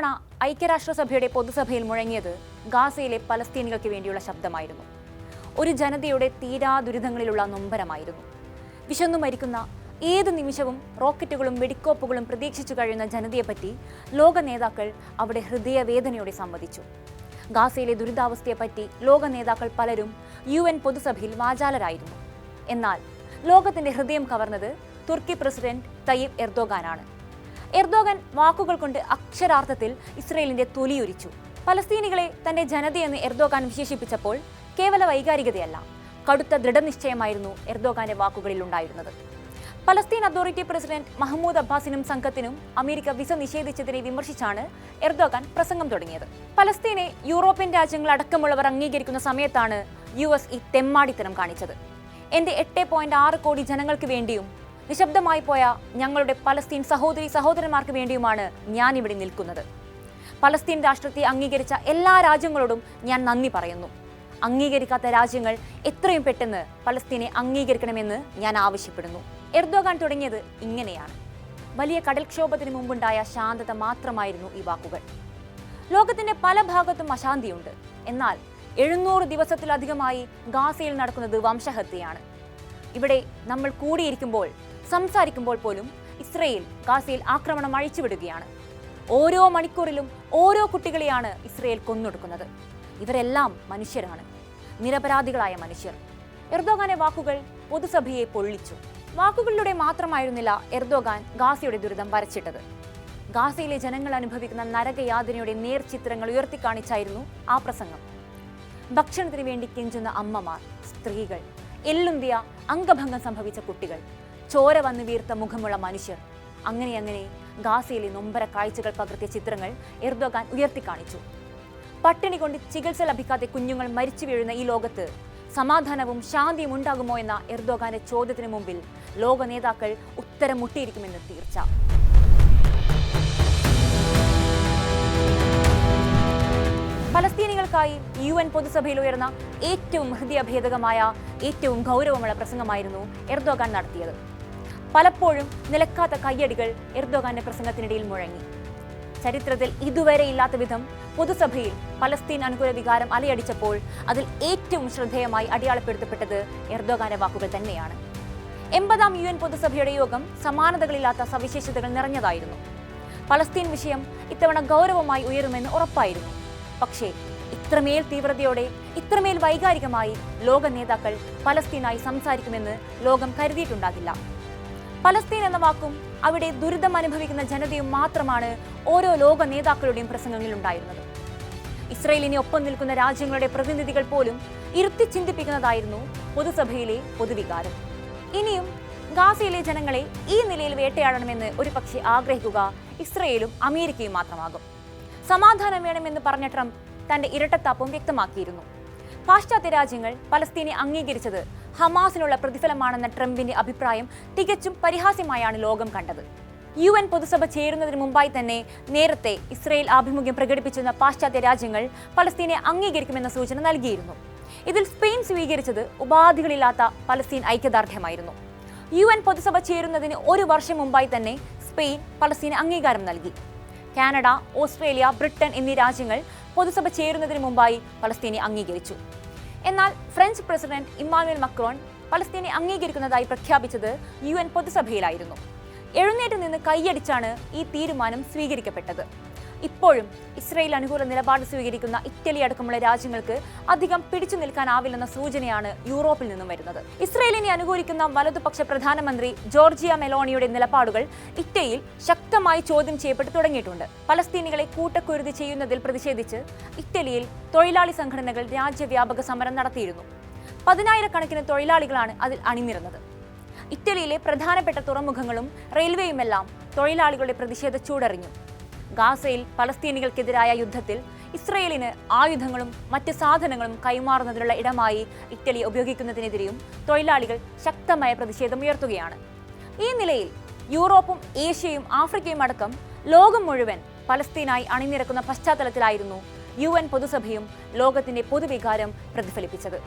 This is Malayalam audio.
ഇത്തവണ ഐക്യരാഷ്ട്രസഭയുടെ പൊതുസഭയിൽ മുഴങ്ങിയത് ഗാസയിലെ പലസ്തീനികൾക്ക് വേണ്ടിയുള്ള ശബ്ദമായിരുന്നു. ഒരു ജനതയുടെ തീരാ ദുരിതങ്ങളിലുള്ള നൊമ്പരമായിരുന്നു. വിശന്നു മരിക്കുന്ന ഏത് നിമിഷവും റോക്കറ്റുകളും വെടിക്കോപ്പുകളും പ്രതീക്ഷിച്ചു കഴിയുന്ന ജനതയെപ്പറ്റി ലോക നേതാക്കൾ അവിടെ ഹൃദയവേദനയോടെ സംവദിച്ചു. ഗാസയിലെ ദുരിതാവസ്ഥയെപ്പറ്റി ലോക നേതാക്കൾ പലരും UN പൊതുസഭയിൽ വാചാലരായിരുന്നു. എന്നാൽ ലോകത്തിന്റെ ഹൃദയം കവർന്നത് തുർക്കി പ്രസിഡന്റ് തയ്യിബ് എർദോഗാനാണ്. എർദോഗൻ വാക്കുകൾ കൊണ്ട് അക്ഷരാർത്ഥത്തിൽ ഇസ്രയേലിന്റെ തൊലിയൊരിച്ചു. പലസ്തീനികളെ തന്റെ ജനതയെന്ന് എർദോഗാൻ വിശേഷിപ്പിച്ചപ്പോൾ കേവല വൈകാരികതയല്ല, കടുത്ത ദൃഢനിശ്ചയമായിരുന്നു എർദോഗാന്റെ വാക്കുകളിൽ ഉണ്ടായിരുന്നത്. പലസ്തീൻ അതോറിറ്റി പ്രസിഡന്റ് മഹ്മൂദ് അബ്ബാസിനും സംഘത്തിനും അമേരിക്ക വിസ നിഷേധിച്ചതിനെ വിമർശിച്ചാണ് എർദോഗാൻ പ്രസംഗം തുടങ്ങിയത്. പലസ്തീനെ യൂറോപ്യൻ രാജ്യങ്ങൾ അടക്കമുള്ളവർ അംഗീകരിക്കുന്ന സമയത്താണ് US ഈ തെമ്മാടിത്തരം കാണിച്ചത്. എന്റെ 8.6 കോടി ജനങ്ങൾക്ക് വേണ്ടിയും നിശബ്ദമായി പോയ ഞങ്ങളുടെ പലസ്തീൻ സഹോദരി സഹോദരന്മാർക്ക് വേണ്ടിയുമാണ് ഞാൻ ഇവിടെ നിൽക്കുന്നത്. പലസ്തീൻ രാഷ്ട്രത്തെ അംഗീകരിച്ച എല്ലാ രാജ്യങ്ങളോടും ഞാൻ നന്ദി പറയുന്നു. അംഗീകരിക്കാത്ത രാജ്യങ്ങൾ എത്രയും പെട്ടെന്ന് പലസ്തീനെ അംഗീകരിക്കണമെന്ന് ഞാൻ ആവശ്യപ്പെടുന്നു. എർദോഗാൻ തുടങ്ങിയത് ഇങ്ങനെയാണ്. വലിയ കടൽക്ഷോഭത്തിന് മുമ്പുണ്ടായ ശാന്തത മാത്രമായിരുന്നു ഈ വാക്കുകൾ. ലോകത്തിന്റെ പല ഭാഗത്തും അശാന്തിയുണ്ട്. എന്നാൽ 700 ദിവസത്തിലധികമായി ഗാസയിൽ നടക്കുന്നത് വംശഹത്യയാണ്. ഇവിടെ നമ്മൾ കൂടിയിരിക്കുമ്പോൾ സംസാരിക്കുമ്പോൾ പോലും ഇസ്രയേൽ ഗാസയിൽ ആക്രമണം അഴിച്ചുവിടുകയാണ്. ഓരോ മണിക്കൂറിലും ഓരോ കുട്ടികളെയാണ് ഇസ്രയേൽ കൊന്നൊടുക്കുന്നത്. ഇവരെല്ലാം മനുഷ്യരാണ്, നിരപരാധികളായ മനുഷ്യർ. എർദോഗാന്റെ വാക്കുകൾ പൊതുസഭയെ പൊള്ളിച്ചു. വാക്കുകളിലൂടെ മാത്രമായിരുന്നില്ല എർദോഗാൻ ഗാസയുടെ ദുരിതം വരച്ചിട്ടത്. ഗാസയിലെ ജനങ്ങൾ അനുഭവിക്കുന്ന നരകയാതനയുടെ നേർചിത്രങ്ങൾ ഉയർത്തിക്കാണിച്ചായിരുന്നു ആ പ്രസംഗം. ഭക്ഷണത്തിന് വേണ്ടി കെഞ്ചുന്ന അമ്മമാർ, സ്ത്രീകൾ, എല്ലുന്തിയ അംഗഭംഗം സംഭവിച്ച കുട്ടികൾ, ചോര വന്ന് വീർത്ത മുഖമുള്ള മനുഷ്യർ, അങ്ങനെ ഗാസയിലെ നൊമ്പര കാഴ്ചകൾ പകർത്തിയ ചിത്രങ്ങൾ എർദോഗാൻ ഉയർത്തിക്കാണിച്ചു. പട്ടിണി കൊണ്ട് ചികിത്സ ലഭിക്കാതെ കുഞ്ഞുങ്ങൾ മരിച്ചു വീഴുന്ന ഈ ലോകത്ത് സമാധാനവും ശാന്തിയും ഉണ്ടാകുമോ എന്ന എർദോഗാന്റെ ചോദ്യത്തിന് മുമ്പിൽ ലോക നേതാക്കൾ ഉത്തരം മുട്ടിയിരിക്കുമെന്ന് തീർച്ച. പലസ്തീനികൾക്കായി UN പൊതുസഭയിൽ ഉയർന്ന ഏറ്റവും ഹൃദയഭേദകമായ ഏറ്റവും ഗൗരവമുള്ള പ്രസംഗമായിരുന്നു എർദോഗാൻ നടത്തിയത്. പലപ്പോഴും നിലക്കാത്ത കയ്യടികൾ എർദോഗാന്റെ പ്രസംഗത്തിനിടയിൽ മുഴങ്ങി. ചരിത്രത്തിൽ ഇതുവരെ ഇല്ലാത്ത വിധം പൊതുസഭയിൽ പലസ്തീൻ അനുകൂല വികാരം അലയടിച്ചപ്പോൾ അതിൽ ഏറ്റവും ശ്രദ്ധേയമായി അടയാളപ്പെടുത്തപ്പെട്ടത് എർദോഗാന്റെ വാക്കുകൾ തന്നെയാണ്. 80ാം UN പൊതുസഭയുടെ യോഗം സമാനതകളില്ലാത്ത സവിശേഷതകൾ നിറഞ്ഞതായിരുന്നു. പലസ്തീൻ വിഷയം ഇത്തവണ ഗൗരവമായി ഉയരുമെന്ന് ഉറപ്പായിരുന്നു. പക്ഷേ ഇത്രമേൽ തീവ്രതയോടെ, ഇത്രമേൽ വൈകാരികമായി ലോക നേതാക്കൾ പലസ്തീനായി സംസാരിക്കുമെന്ന് ലോകം കരുതിയിട്ടുണ്ടാകില്ല. പലസ്തീൻ എന്ന വാക്കും അവിടെ ദുരിതം അനുഭവിക്കുന്ന ജനതയും മാത്രമാണ് ഓരോ ലോക നേതാക്കളുടെയും പ്രസംഗങ്ങളിൽ ഉണ്ടായിരുന്നത്. ഇസ്രയേലിനെ ഒപ്പം നിൽക്കുന്ന രാജ്യങ്ങളുടെ പ്രതിനിധികൾ പോലും ഇരുത്തി ചിന്തിപ്പിക്കുന്നതായിരുന്നു പൊതുസഭയിലെ പൊതുവികാരം. ഇനിയും ഗാസയിലെ ജനങ്ങളെ ഈ നിലയിൽ വേട്ടയാടണമെന്ന് ഒരുപക്ഷെ ആഗ്രഹിക്കുക ഇസ്രയേലും അമേരിക്കയും മാത്രമാകും. സമാധാനം വേണമെന്ന് പറഞ്ഞ ട്രംപ് തന്റെ ഇരട്ടത്താപ്പും വ്യക്തമാക്കിയിരുന്നു. പാശ്ചാത്യ രാജ്യങ്ങൾ പലസ്തീനെ അംഗീകരിച്ചത് ഹമാസിനുള്ള പ്രതിഫലമാണെന്ന ട്രംപിന്റെ അഭിപ്രായം തികച്ചും പരിഹാസ്യമായാണ് ലോകം കണ്ടത്. UN പൊതുസഭ ചേരുന്നതിന് മുമ്പായി തന്നെ നേരത്തെ ഇസ്രയേൽ ആഭിമുഖ്യം പ്രകടിപ്പിച്ചിരുന്ന പാശ്ചാത്യ രാജ്യങ്ങൾ പലസ്തീനെ അംഗീകരിക്കുമെന്ന സൂചന നൽകിയിരുന്നു. ഇതിൽ സ്പെയിൻ സ്വീകരിച്ചത് ഉപാധികളില്ലാത്ത പലസ്തീൻ ഐക്യദാർഢ്യമായിരുന്നു. UN പൊതുസഭ ചേരുന്നതിന് 1 വർഷം മുമ്പായി തന്നെ സ്പെയിൻ പലസ്തീന് അംഗീകാരം നൽകി. കാനഡ, ഓസ്ട്രേലിയ, ബ്രിട്ടൻ എന്നീ രാജ്യങ്ങൾ പൊതുസഭ ചേരുന്നതിന് മുമ്പായി പലസ്തീനെ അംഗീകരിച്ചു. എന്നാൽ ഫ്രഞ്ച് പ്രസിഡന്റ് ഇമ്മാനുവൽ മക്രോൺ പലസ്തീനെ അംഗീകരിക്കുന്നതായി പ്രഖ്യാപിച്ചത് UN പൊതുസഭയിലായിരുന്നു. എഴുന്നേറ്റ് നിന്ന് കൈയടിച്ചാണ് ഈ തീരുമാനം സ്വീകരിക്കപ്പെട്ടത്. ഇപ്പോഴും ഇസ്രയേൽ അനുകൂല നിലപാട് സ്വീകരിക്കുന്ന ഇറ്റലി അടക്കമുള്ള രാജ്യങ്ങൾക്ക് അധികം പിടിച്ചു നിൽക്കാനാവില്ലെന്ന സൂചനയാണ് യൂറോപ്പിൽ നിന്നും വരുന്നത്. ഇസ്രയേലിനെ അനുകൂലിക്കുന്ന വലതുപക്ഷ പ്രധാനമന്ത്രി ജോർജിയ മെലോണിയുടെ നിലപാടുകൾ ഇറ്റലിയിൽ ശക്തമായി ചോദ്യം ചെയ്യപ്പെട്ടു തുടങ്ങിയിട്ടുണ്ട്. പലസ്തീനികളെ കൂട്ടക്കുരുതി ചെയ്യുന്നതിൽ പ്രതിഷേധിച്ച് ഇറ്റലിയിൽ തൊഴിലാളി സംഘടനകൾ രാജ്യവ്യാപക സമരം നടത്തിയിരുന്നു. 10,000-കണക്കിന് തൊഴിലാളികളാണ് അതിൽ അണിനിരന്നത്. ഇറ്റലിയിലെ പ്രധാനപ്പെട്ട തുറമുഖങ്ങളും റെയിൽവേയുമെല്ലാം തൊഴിലാളികളുടെ പ്രതിഷേധ ചൂടറിഞ്ഞു. ഗാസയിൽ പലസ്തീനികൾക്കെതിരായ യുദ്ധത്തിൽ ഇസ്രയേലിന് ആയുധങ്ങളും മറ്റ് സാധനങ്ങളും കൈമാറുന്നതിനുള്ള ഇടമായി ഇറ്റലി ഉപയോഗിക്കുന്നതിനെതിരെയും തൊഴിലാളികൾ ശക്തമായ പ്രതിഷേധം ഉയർത്തുകയാണ്. ഈ നിലയിൽ യൂറോപ്പും ഏഷ്യയും ആഫ്രിക്കയും അടക്കം ലോകം മുഴുവൻ പലസ്തീനായി അണിനിരക്കുന്ന പശ്ചാത്തലത്തിലായിരുന്നു UN പൊതുസഭയും ലോകത്തിന്റെ പൊതുവികാരം പ്രതിഫലിപ്പിച്ചത്.